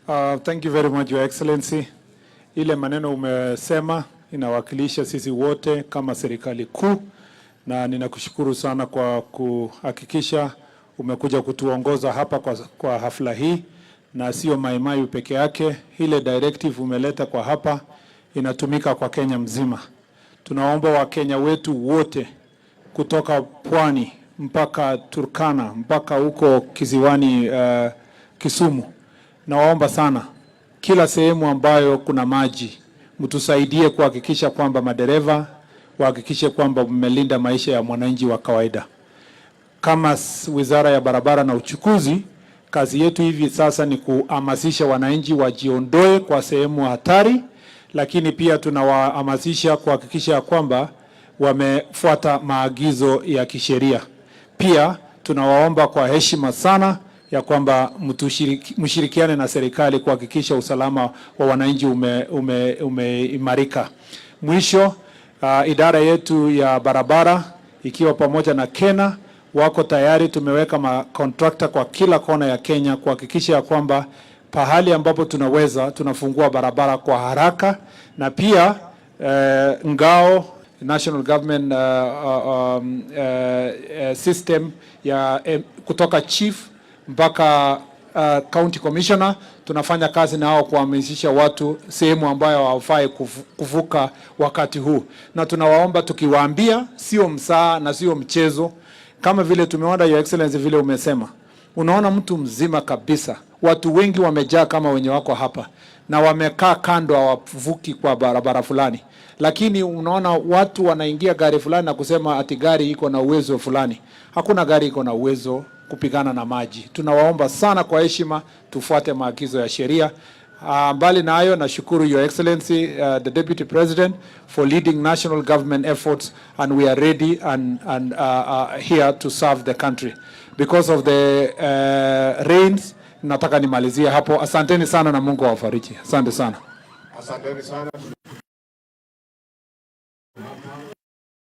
Thank you very much, Your Excellency. Ile maneno umesema inawakilisha sisi wote kama serikali kuu, na ninakushukuru sana kwa kuhakikisha umekuja kutuongoza hapa kwa hafla hii, na sio Mai Mahiu peke yake. Ile directive umeleta kwa hapa inatumika kwa Kenya mzima. Tunaomba Wakenya wetu wote kutoka Pwani mpaka Turkana mpaka huko Kisiwani Kisumu, nawaomba sana kila sehemu ambayo kuna maji mtusaidie kuhakikisha kwamba madereva wahakikishe kwamba mmelinda maisha ya mwananchi wa kawaida. Kama Wizara ya Barabara na Uchukuzi, kazi yetu hivi sasa ni kuhamasisha wananchi wajiondoe kwa sehemu hatari, lakini pia tunawahamasisha kuhakikisha kwamba wamefuata maagizo ya kisheria. Pia tunawaomba kwa heshima sana ya kwamba mshirikiane na serikali kuhakikisha usalama wa wananchi umeimarika. Mwisho, idara yetu ya barabara ikiwa pamoja na Kena wako tayari. Tumeweka makontrakta kwa kila kona ya Kenya kuhakikisha kwamba pahali ambapo tunaweza tunafungua barabara kwa haraka, na pia ngao national government system ya kutoka chief mpaka county commissioner, tunafanya kazi na hao kuhamasisha watu sehemu ambayo hawafai kuvuka wakati huu, na tunawaomba tukiwaambia sio msaa na sio mchezo. Kama vile tumeona Your Excellency vile umesema, unaona mtu mzima kabisa, watu wengi wamejaa kama wenye wako hapa na wamekaa kando hawavuki kwa barabara fulani, lakini unaona watu wanaingia gari fulani na kusema ati gari iko na uwezo fulani. Hakuna gari iko na uwezo kupigana na maji. Tunawaomba sana kwa heshima tufuate maagizo ya sheria. Mbali na hayo, nashukuru Your Excellency the Deputy President for leading national government efforts, and we are ready and here to serve the country. Because of the rains, nataka nimalizie hapo. Asanteni sana na Mungu awafariji. Asante sana. Asanteni sana.